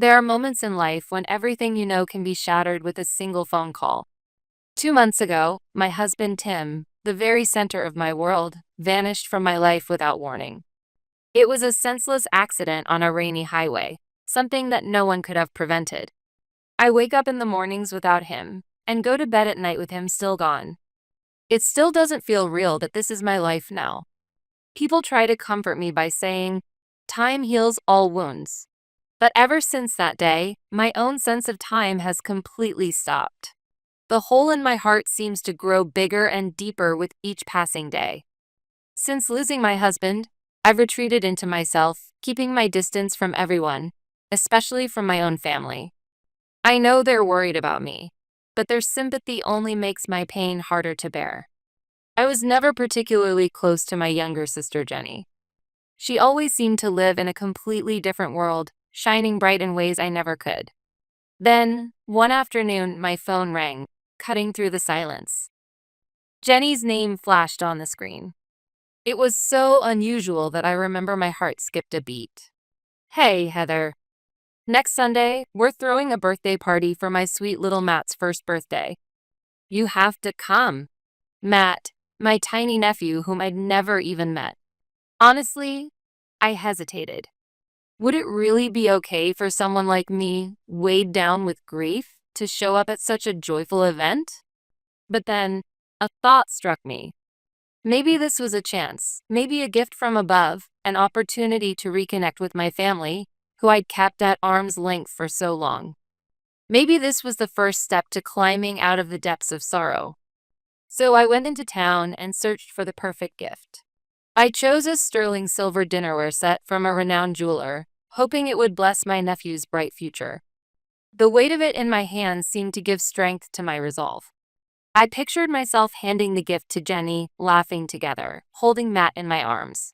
There are moments in life when everything you know can be shattered with a single phone call. 2 months ago, my husband Tim, the very center of my world, vanished from my life without warning. It was a senseless accident on a rainy highway, something that no one could have prevented. I wake up in the mornings without him, and go to bed at night with him still gone. It still doesn't feel real that this is my life now. People try to comfort me by saying, time heals all wounds. But ever since that day, my own sense of time has completely stopped. The hole in my heart seems to grow bigger and deeper with each passing day. Since losing my husband, I've retreated into myself, keeping my distance from everyone, especially from my own family. I know they're worried about me, but their sympathy only makes my pain harder to bear. I was never particularly close to my younger sister Jenny. She always seemed to live in a completely different world, shining bright in ways I never could. Then, one afternoon, my phone rang, cutting through the silence. Jenny's name flashed on the screen. It was so unusual that I remember my heart skipped a beat. Hey, Heather. Next Sunday, we're throwing a birthday party for my sweet little Matt's first birthday. You have to come. Matt, my tiny nephew whom I'd never even met. Honestly, I hesitated. Would it really be okay for someone like me, weighed down with grief, to show up at such a joyful event? But then, a thought struck me. Maybe this was a chance, maybe a gift from above, an opportunity to reconnect with my family, who I'd kept at arm's length for so long. Maybe this was the first step to climbing out of the depths of sorrow. So I went into town and searched for the perfect gift. I chose a sterling silver dinnerware set from a renowned jeweler, hoping it would bless my nephew's bright future. The weight of it in my hands seemed to give strength to my resolve. I pictured myself handing the gift to Jenny, laughing together, holding Matt in my arms.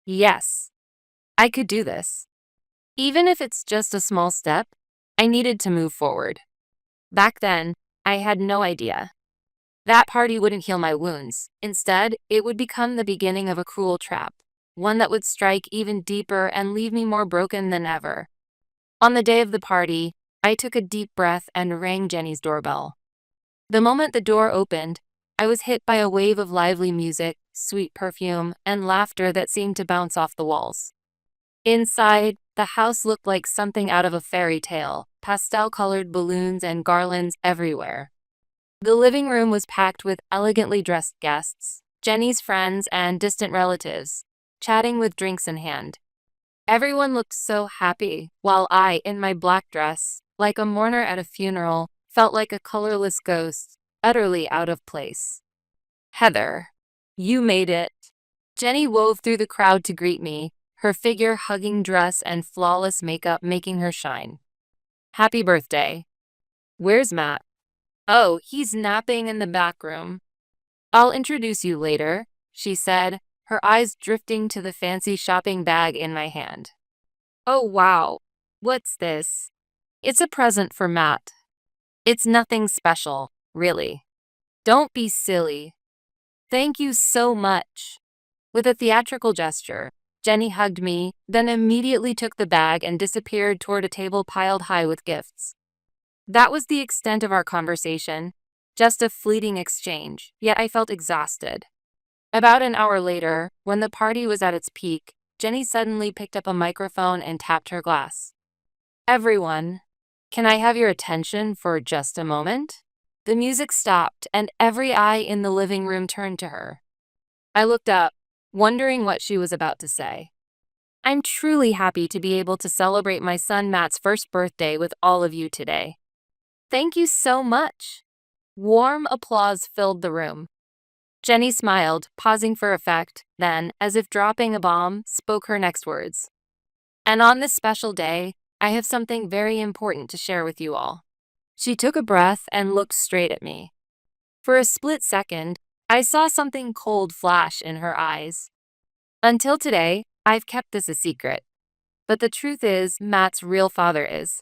Yes, I could do this. Even if it's just a small step, I needed to move forward. Back then, I had no idea. That party wouldn't heal my wounds. Instead, it would become the beginning of a cruel trap, one that would strike even deeper and leave me more broken than ever. On the day of the party, I took a deep breath and rang Jenny's doorbell. The moment the door opened, I was hit by a wave of lively music, sweet perfume, and laughter that seemed to bounce off the walls. Inside, the house looked like something out of a fairy tale, pastel-colored balloons and garlands everywhere. The living room was packed with elegantly dressed guests, Jenny's friends and distant relatives, chatting with drinks in hand. Everyone looked so happy, while I, in my black dress, like a mourner at a funeral, felt like a colorless ghost, utterly out of place. Heather, you made it. Jenny wove through the crowd to greet me, her figure-hugging dress and flawless makeup making her shine. Happy birthday. Where's Matt? Oh, he's napping in the back room. I'll introduce you later, she said, her eyes drifting to the fancy shopping bag in my hand. Oh wow, what's this? It's a present for Matt. It's nothing special, really. Don't be silly. Thank you so much. With a theatrical gesture, Jenny hugged me, then immediately took the bag and disappeared toward a table piled high with gifts. That was the extent of our conversation, just a fleeting exchange, yet I felt exhausted. About an hour later, when the party was at its peak, Jenny suddenly picked up a microphone and tapped her glass. Everyone, can I have your attention for just a moment? The music stopped, and every eye in the living room turned to her. I looked up, wondering what she was about to say. I'm truly happy to be able to celebrate my son Matt's first birthday with all of you today. Thank you so much. Warm applause filled the room. Jenny smiled, pausing for effect, then, as if dropping a bomb, spoke her next words. And on this special day, I have something very important to share with you all. She took a breath and looked straight at me. For a split second, I saw something cold flash in her eyes. Until today, I've kept this a secret. But the truth is, Matt's real father is.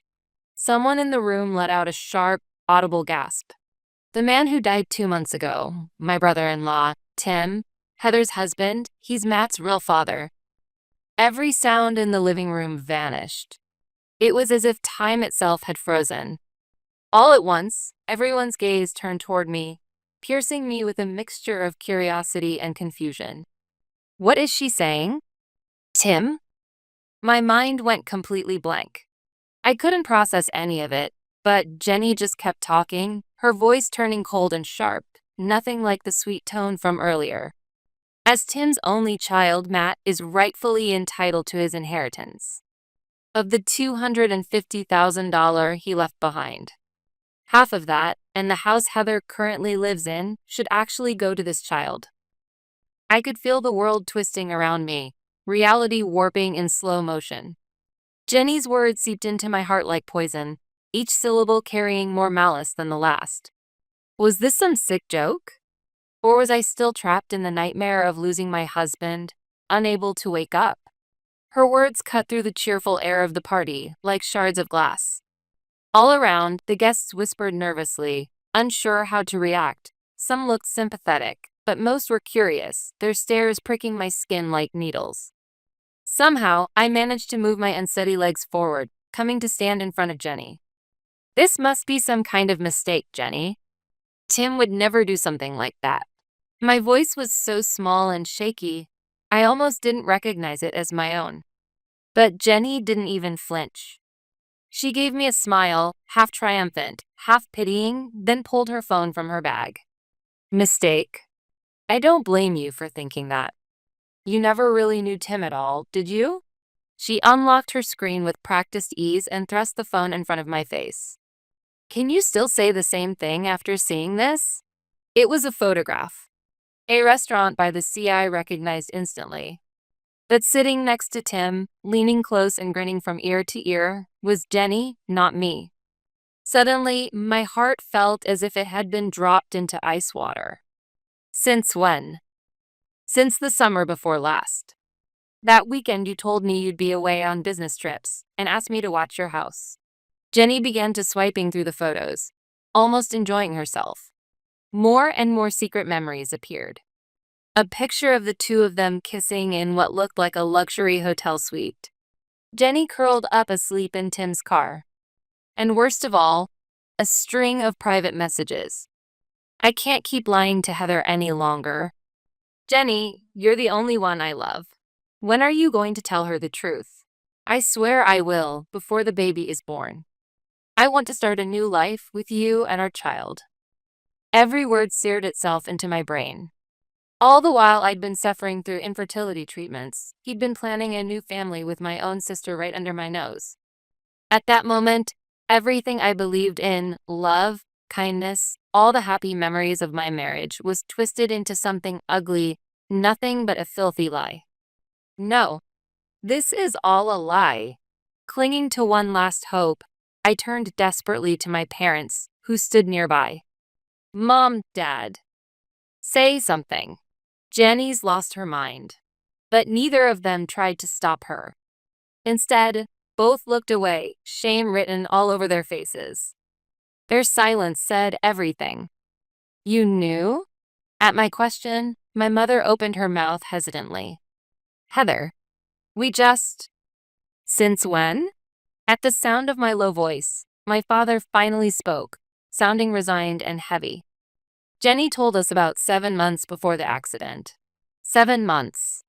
Someone in the room let out a sharp, audible gasp. The man who died 2 months ago, my brother-in-law, Tim, Heather's husband, he's Matt's real father. Every sound in the living room vanished. It was as if time itself had frozen. All at once, everyone's gaze turned toward me, piercing me with a mixture of curiosity and confusion. What is she saying? Tim? My mind went completely blank. I couldn't process any of it, but Jenny just kept talking, her voice turning cold and sharp, nothing like the sweet tone from earlier. As Tim's only child, Matt is rightfully entitled to his inheritance. Of the $250,000 he left behind. Half of that, and the house Heather currently lives in, should actually go to this child. I could feel the world twisting around me, reality warping in slow motion. Jenny's words seeped into my heart like poison, each syllable carrying more malice than the last. Was this some sick joke? Or was I still trapped in the nightmare of losing my husband, unable to wake up? Her words cut through the cheerful air of the party, like shards of glass. All around, the guests whispered nervously, unsure how to react. Some looked sympathetic, but most were curious, their stares pricking my skin like needles. Somehow, I managed to move my unsteady legs forward, coming to stand in front of Jenny. This must be some kind of mistake, Jenny. Tim would never do something like that. My voice was so small and shaky, I almost didn't recognize it as my own. But Jenny didn't even flinch. She gave me a smile, half triumphant, half pitying, then pulled her phone from her bag. Mistake. I don't blame you for thinking that. You never really knew Tim at all, did you? She unlocked her screen with practiced ease and thrust the phone in front of my face. Can you still say the same thing after seeing this? It was a photograph. A restaurant by the sea I recognized instantly. But sitting next to Tim, leaning close and grinning from ear to ear, was Jenny, not me. Suddenly, my heart felt as if it had been dropped into ice water. Since when? Since the summer before last. That weekend you told me you'd be away on business trips and asked me to watch your house. Jenny began to swiping through the photos, almost enjoying herself. More and more secret memories appeared. A picture of the two of them kissing in what looked like a luxury hotel suite. Jenny curled up asleep in Tim's car. And worst of all, a string of private messages. I can't keep lying to Heather any longer. Jenny, you're the only one I love. When are you going to tell her the truth? I swear I will, before the baby is born. I want to start a new life with you and our child. Every word seared itself into my brain. All the while I'd been suffering through infertility treatments, he'd been planning a new family with my own sister right under my nose. At that moment, everything I believed in, love, kindness, all the happy memories of my marriage, was twisted into something ugly, nothing but a filthy lie. No, this is all a lie. Clinging to one last hope, I turned desperately to my parents, who stood nearby. Mom, Dad. Say something. Jenny's lost her mind. But neither of them tried to stop her. Instead, both looked away, shame written all over their faces. Their silence said everything. You knew? At my question, my mother opened her mouth hesitantly. Heather, we just... Since when? At the sound of my low voice, my father finally spoke, sounding resigned and heavy. Jenny told us about 7 months before the accident. 7 months.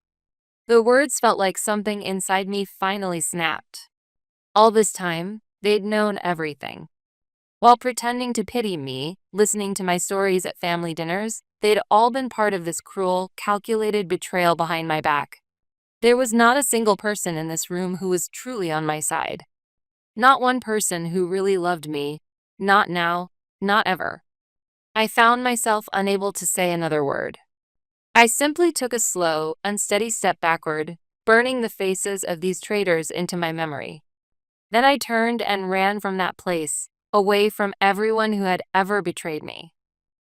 The words felt like something inside me finally snapped. All this time, they'd known everything. While pretending to pity me, listening to my stories at family dinners, they'd all been part of this cruel, calculated betrayal behind my back. There was not a single person in this room who was truly on my side. Not one person who really loved me. Not now, not ever. I found myself unable to say another word. I simply took a slow, unsteady step backward, burning the faces of these traitors into my memory. Then I turned and ran from that place, away from everyone who had ever betrayed me.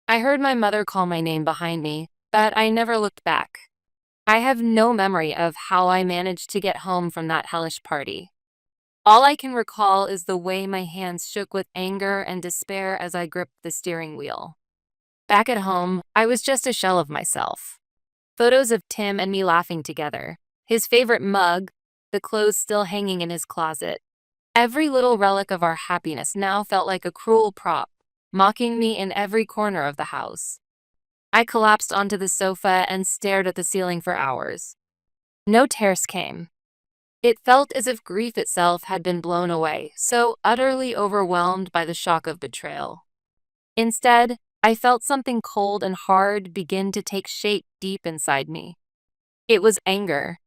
I heard my mother call my name behind me, but I never looked back. I have no memory of how I managed to get home from that hellish party. All I can recall is the way my hands shook with anger and despair as I gripped the steering wheel. Back at home, I was just a shell of myself. Photos of Tim and me laughing together, his favorite mug, the clothes still hanging in his closet. Every little relic of our happiness now felt like a cruel prop, mocking me in every corner of the house. I collapsed onto the sofa and stared at the ceiling for hours. No tears came. It felt as if grief itself had been blown away, so utterly overwhelmed by the shock of betrayal. Instead, I felt something cold and hard begin to take shape deep inside me. It was anger.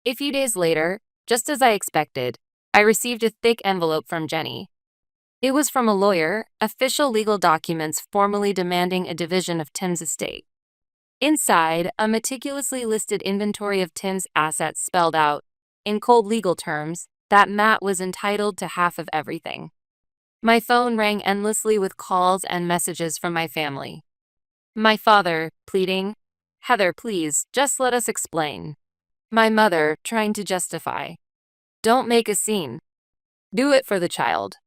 A few days later, just as I expected, I received a thick envelope from Jenny. It was from a lawyer, official legal documents formally demanding a division of Tim's estate. Inside, a meticulously listed inventory of Tim's assets spelled out, in cold legal terms, that Matt was entitled to half of everything. My phone rang endlessly with calls and messages from my family. My father, pleading, "Heather, please, just let us explain." My mother, trying to justify, "Don't make a scene. Do it for the child."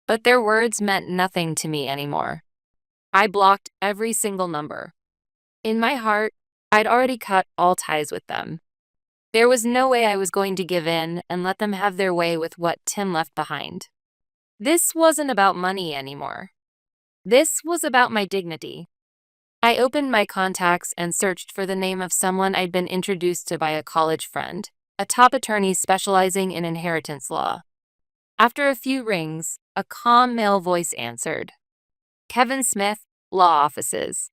But their words meant nothing to me anymore. I blocked every single number. In my heart, I'd already cut all ties with them. There was no way I was going to give in and let them have their way with what Tim left behind. This wasn't about money anymore. This was about my dignity. I opened my contacts and searched for the name of someone I'd been introduced to by a college friend, a top attorney specializing in inheritance law. After a few rings, a calm male voice answered. "Kevin Smith, Law Offices.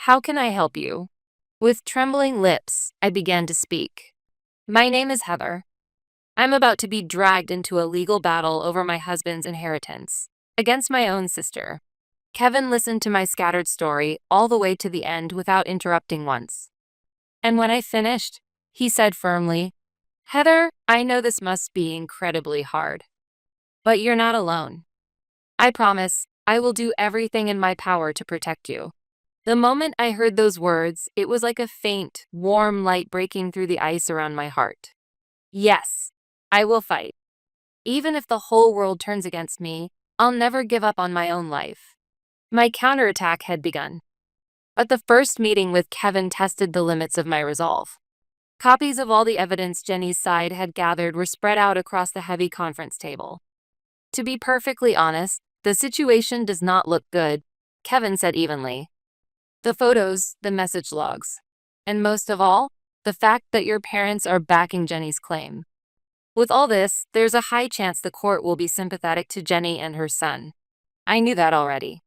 How can I help you?" With trembling lips, I began to speak. "My name is Heather. I'm about to be dragged into a legal battle over my husband's inheritance, against my own sister." Kevin listened to my scattered story all the way to the end without interrupting once. And when I finished, he said firmly, "Heather, I know this must be incredibly hard. But you're not alone. I promise, I will do everything in my power to protect you." The moment I heard those words, it was like a faint, warm light breaking through the ice around my heart. Yes, I will fight. Even if the whole world turns against me, I'll never give up on my own life. My counterattack had begun. But the first meeting with Kevin tested the limits of my resolve. Copies of all the evidence Jenny's side had gathered were spread out across the heavy conference table. "To be perfectly honest, the situation does not look good," Kevin said evenly. "The photos, the message logs, and most of all, the fact that your parents are backing Jenny's claim. With all this, there's a high chance the court will be sympathetic to Jenny and her son. I knew that already.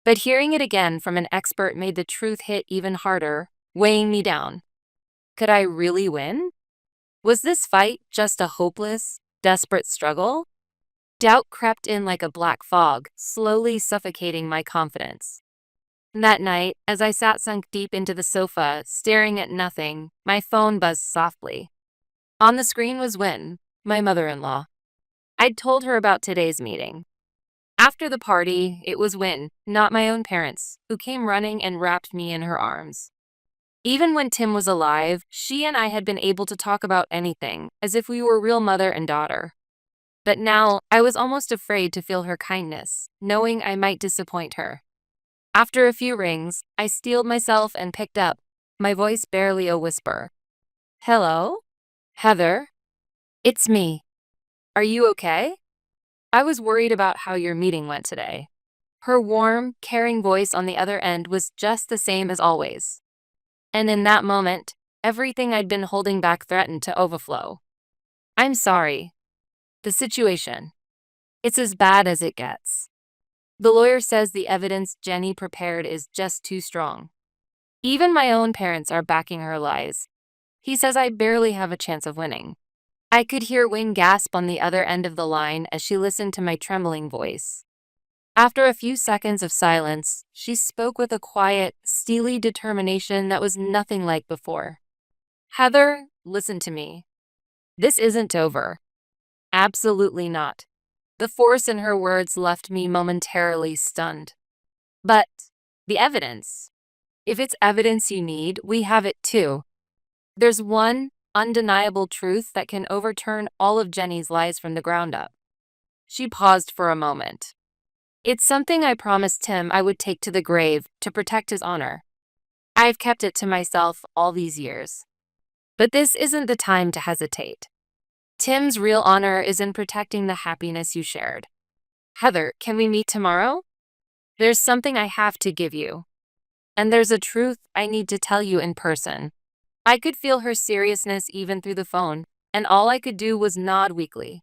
But hearing it again from an expert made the truth hit even harder, weighing me down. Could I really win? Was this fight just a hopeless, desperate struggle? Doubt crept in like a black fog, slowly suffocating my confidence. That night, as I sat sunk deep into the sofa, staring at nothing, my phone buzzed softly. On the screen was Wynne, my mother-in-law. I'd told her about today's meeting. After the party, it was Wynne, not my own parents, who came running and wrapped me in her arms. Even when Tim was alive, she and I had been able to talk about anything, as if we were real mother and daughter. But now, I was almost afraid to feel her kindness, knowing I might disappoint her. After a few rings, I steeled myself and picked up, my voice barely a whisper. "Hello? Heather? It's me. Are you okay? I was worried about how your meeting went today." Her warm, caring voice on the other end was just the same as always. And in that moment, everything I'd been holding back threatened to overflow. "I'm sorry. The situation. It's as bad as it gets. The lawyer says the evidence Jenny prepared is just too strong. Even my own parents are backing her lies. He says I barely have a chance of winning." I could hear Wynne gasp on the other end of the line as she listened to my trembling voice. After a few seconds of silence, she spoke with a quiet, steely determination that was nothing like before. "Heather, listen to me. This isn't over. Absolutely not." The force in her words left me momentarily stunned. "But the evidence. If it's evidence you need, we have it too. There's one undeniable truth that can overturn all of Jenny's lies from the ground up." She paused for a moment. "It's something I promised Tim I would take to the grave to protect his honor. I've kept it to myself all these years. But this isn't the time to hesitate. Tim's real honor is in protecting the happiness you shared. Heather, can we meet tomorrow? There's something I have to give you. And there's a truth I need to tell you in person. I could feel her seriousness even through the phone, and all I could do was nod weakly.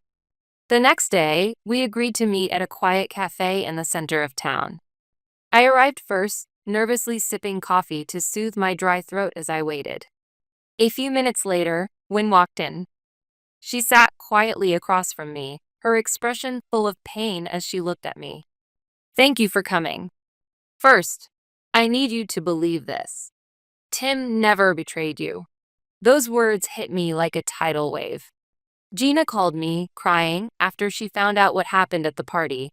The next day, we agreed to meet at a quiet cafe in the center of town. I arrived first, nervously sipping coffee to soothe my dry throat as I waited. A few minutes later, Wynne walked in. She sat quietly across from me, her expression full of pain as she looked at me. Thank you for coming. First, I need you to believe this. Tim never betrayed you. Those words hit me like a tidal wave. Gina called me, crying, after she found out what happened at the party.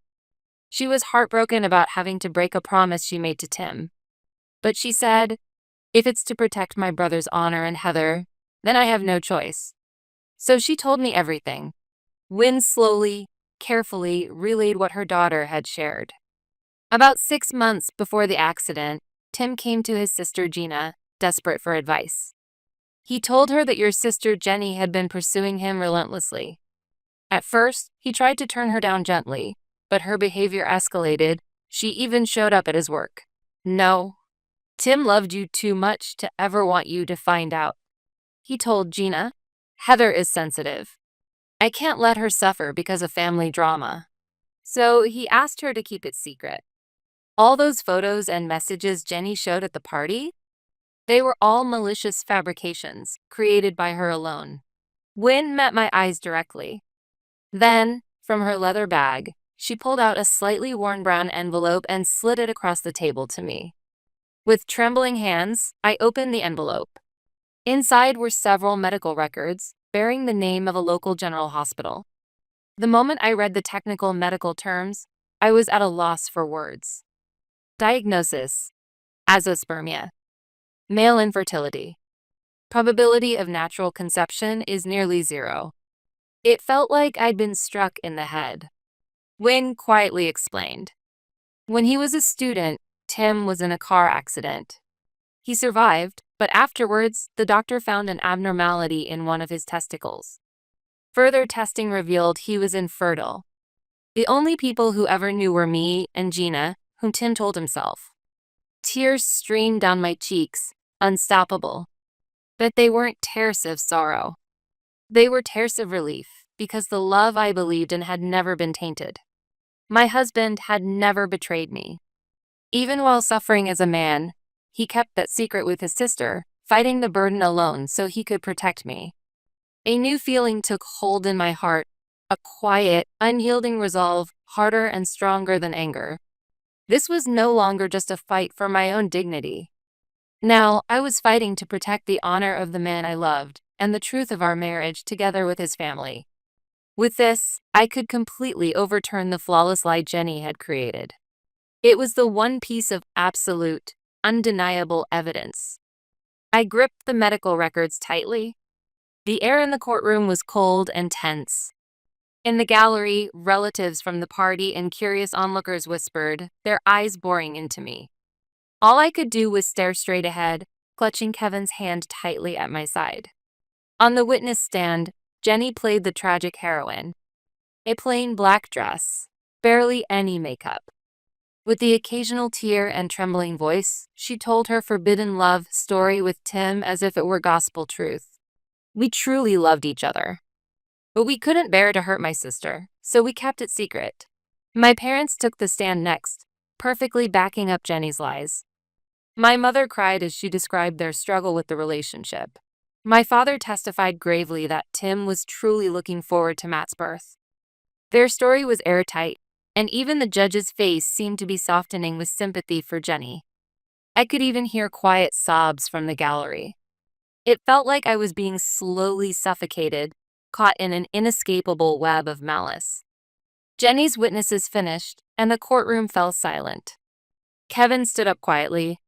She was heartbroken about having to break a promise she made to Tim. But she said, if it's to protect my brother's honor and Heather, then I have no choice. So she told me everything. Wynne slowly, carefully relayed what her daughter had shared. About 6 months before the accident, Tim came to his sister Gina, desperate for advice. He told her that your sister Jenny had been pursuing him relentlessly. At first, he tried to turn her down gently, but her behavior escalated. She even showed up at his work. No, Tim loved you too much to ever want you to find out. He told Gina, Heather is sensitive. I can't let her suffer because of family drama. So he asked her to keep it secret. All those photos and messages Jenny showed at the party? They were all malicious fabrications, created by her alone. Wynne met my eyes directly. Then, from her leather bag, she pulled out a slightly worn brown envelope and slid it across the table to me. With trembling hands, I opened the envelope. Inside were several medical records, bearing the name of a local general hospital. The moment I read the technical medical terms, I was at a loss for words. Diagnosis: azoospermia. Male infertility. Probability of natural conception is nearly 0. It felt like I'd been struck in the head. Wynne quietly explained. When he was a student, Tim was in a car accident. He survived, but afterwards, the doctor found an abnormality in one of his testicles. Further testing revealed he was infertile. The only people who ever knew were me and Gina, whom Tim told himself. Tears streamed down my cheeks, unstoppable. But they weren't tears of sorrow. They were tears of relief, because the love I believed in had never been tainted. My husband had never betrayed me. Even while suffering as a man, he kept that secret with his sister, fighting the burden alone so he could protect me. A new feeling took hold in my heart, a quiet, unyielding resolve, harder and stronger than anger. This was no longer just a fight for my own dignity. Now, I was fighting to protect the honor of the man I loved, and the truth of our marriage together with his family. With this, I could completely overturn the flawless lie Jenny had created. It was the one piece of absolute, undeniable evidence. I gripped the medical records tightly. The air in the courtroom was cold and tense. In the gallery, relatives from the party and curious onlookers whispered, their eyes boring into me. All I could do was stare straight ahead, clutching Kevin's hand tightly at my side. On the witness stand, Jenny played the tragic heroine. A plain black dress, barely any makeup. With the occasional tear and trembling voice, she told her forbidden love story with Tim as if it were gospel truth. We truly loved each other. But we couldn't bear to hurt my sister, so we kept it secret. My parents took the stand next, perfectly backing up Jenny's lies. My mother cried as she described their struggle with the relationship. My father testified gravely that Tim was truly looking forward to Matt's birth. Their story was airtight, and even the judge's face seemed to be softening with sympathy for Jenny. I could even hear quiet sobs from the gallery. It felt like I was being slowly suffocated, caught in an inescapable web of malice. Jenny's witnesses finished, and the courtroom fell silent. Kevin stood up quietly.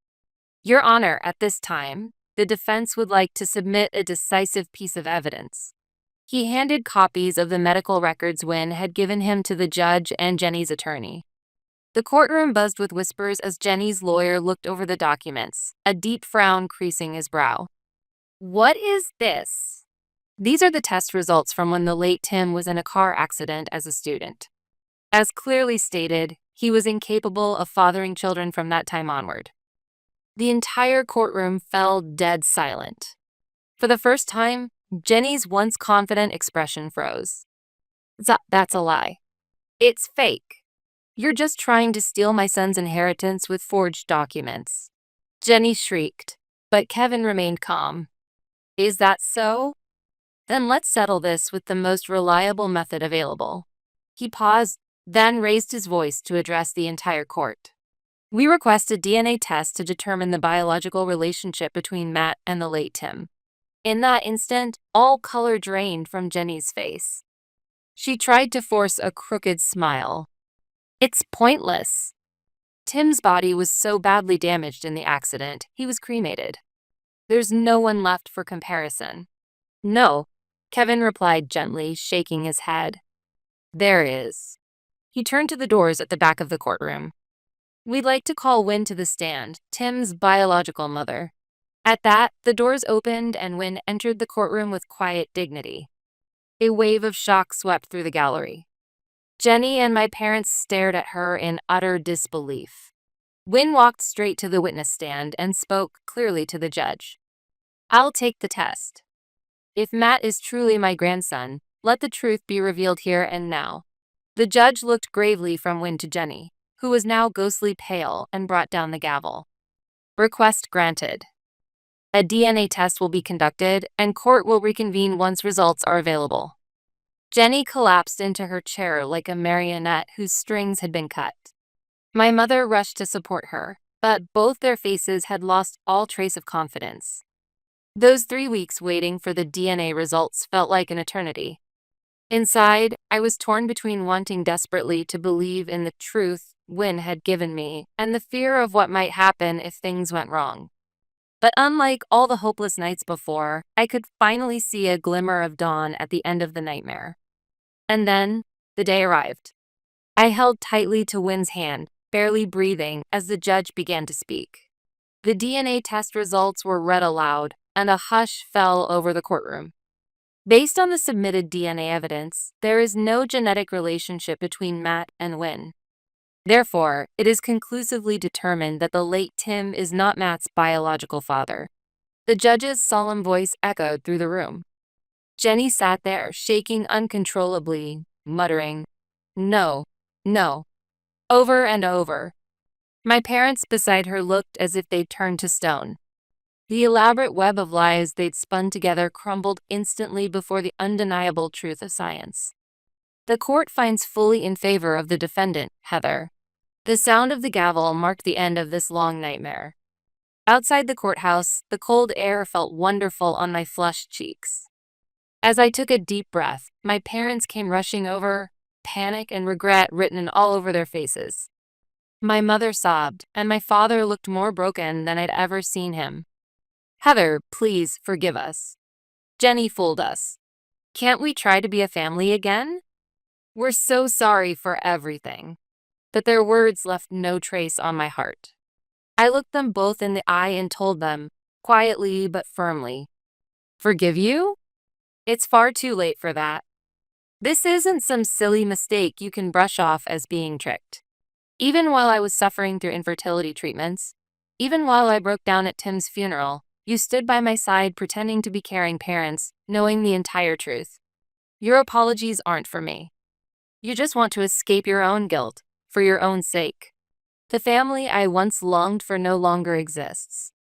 Your Honor, at this time, the defense would like to submit a decisive piece of evidence. He handed copies of the medical records Wynne had given him to the judge and Jenny's attorney. The courtroom buzzed with whispers as Jenny's lawyer looked over the documents, a deep frown creasing his brow. What is this? These are the test results from when the late Tim was in a car accident as a student. As clearly stated, he was incapable of fathering children from that time onward. The entire courtroom fell dead silent. For the first time, Jenny's once confident expression froze. That's a lie. It's fake. You're just trying to steal my son's inheritance with forged documents. Jenny shrieked, but Kevin remained calm. Is that so? Then let's settle this with the most reliable method available. He paused, then raised his voice to address the entire court. We request a DNA test to determine the biological relationship between Matt and the late Tim. In that instant, all color drained from Jenny's face. She tried to force a crooked smile. It's pointless. Tim's body was so badly damaged in the accident, he was cremated. There's no one left for comparison. No, Kevin replied gently, shaking his head. There is. He turned to the doors at the back of the courtroom. We'd like to call Wynn to the stand, Tim's biological mother. At that, the doors opened and Wynn entered the courtroom with quiet dignity. A wave of shock swept through the gallery. Jenny and my parents stared at her in utter disbelief. Wynn walked straight to the witness stand and spoke clearly to the judge. I'll take the test. If Matt is truly my grandson, let the truth be revealed here and now. The judge looked gravely from Wynn to Jenny, who was now ghostly pale, and brought down the gavel. Request granted. A DNA test will be conducted, and court will reconvene once results are available. Jenny collapsed into her chair like a marionette whose strings had been cut. My mother rushed to support her, but both their faces had lost all trace of confidence. Those 3 weeks waiting for the DNA results felt like an eternity. Inside, I was torn between wanting desperately to believe in the truth Wynn had given me and the fear of what might happen if things went wrong. But unlike all the hopeless nights before, I could finally see a glimmer of dawn at the end of the nightmare. And then, the day arrived. I held tightly to Wynn's hand, barely breathing, as the judge began to speak. The DNA test results were read aloud, and a hush fell over the courtroom. Based on the submitted DNA evidence, there is no genetic relationship between Matt and Wynn. Therefore, it is conclusively determined that the late Tim is not Matt's biological father. The judge's solemn voice echoed through the room. Jenny sat there, shaking uncontrollably, muttering, "No, no," over and over. My parents beside her looked as if they'd turned to stone. The elaborate web of lies they'd spun together crumbled instantly before the undeniable truth of science. The court finds fully in favor of the defendant, Heather. The sound of the gavel marked the end of this long nightmare. Outside the courthouse, the cold air felt wonderful on my flushed cheeks. As I took a deep breath, my parents came rushing over, panic and regret written all over their faces. My mother sobbed, and my father looked more broken than I'd ever seen him. Heather, please forgive us. Jenny fooled us. Can't we try to be a family again? We're so sorry for everything. But their words left no trace on my heart. I looked them both in the eye and told them, quietly but firmly, forgive you? It's far too late for that. This isn't some silly mistake you can brush off as being tricked. Even while I was suffering through infertility treatments, even while I broke down at Tim's funeral, you stood by my side pretending to be caring parents, knowing the entire truth. Your apologies aren't for me. You just want to escape your own guilt, for your own sake. The family I once longed for no longer exists.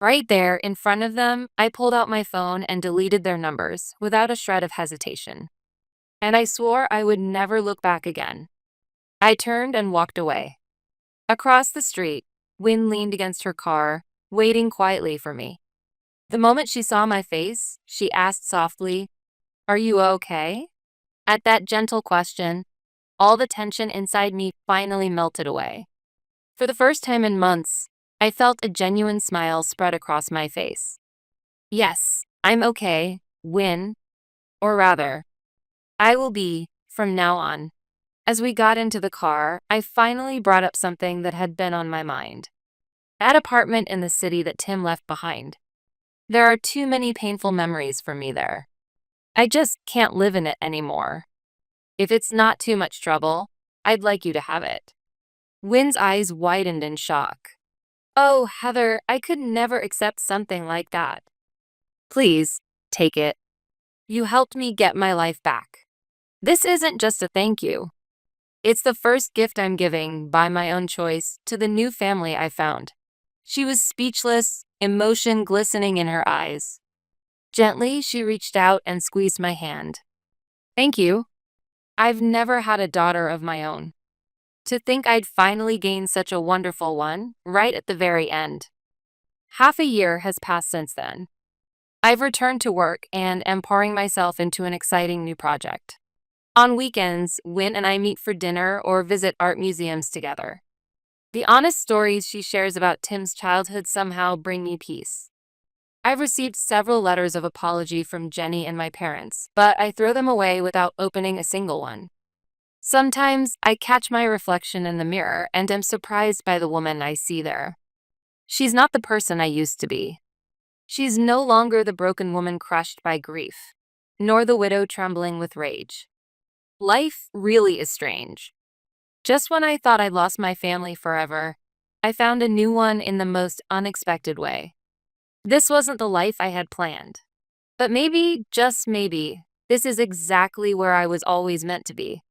Right there, in front of them, I pulled out my phone and deleted their numbers, without a shred of hesitation. And I swore I would never look back again. I turned and walked away. Across the street, Wynn leaned against her car, waiting quietly for me. The moment she saw my face, she asked softly, "Are you okay?" At that gentle question, all the tension inside me finally melted away. For the first time in months, I felt a genuine smile spread across my face. Yes, I'm okay, Wynn. Or rather, I will be, from now on. As we got into the car, I finally brought up something that had been on my mind. That apartment in the city that Tim left behind. There are too many painful memories for me there. I just can't live in it anymore. If it's not too much trouble, I'd like you to have it. Wynn's eyes widened in shock. Oh, Heather, I could never accept something like that. Please, take it. You helped me get my life back. This isn't just a thank you. It's the first gift I'm giving, by my own choice, to the new family I found. She was speechless, emotion glistening in her eyes. Gently, she reached out and squeezed my hand. Thank you. I've never had a daughter of my own. To think I'd finally gained such a wonderful one, right at the very end. Half a year has passed since then. I've returned to work and am pouring myself into an exciting new project. On weekends, Wynn and I meet for dinner or visit art museums together. The honest stories she shares about Tim's childhood somehow bring me peace. I've received several letters of apology from Jenny and my parents, but I throw them away without opening a single one. Sometimes I catch my reflection in the mirror and am surprised by the woman I see there. She's not the person I used to be. She's no longer the broken woman crushed by grief, nor the widow trembling with rage. Life really is strange. Just when I thought I'd lost my family forever, I found a new one in the most unexpected way. This wasn't the life I had planned. But maybe, just maybe, this is exactly where I was always meant to be.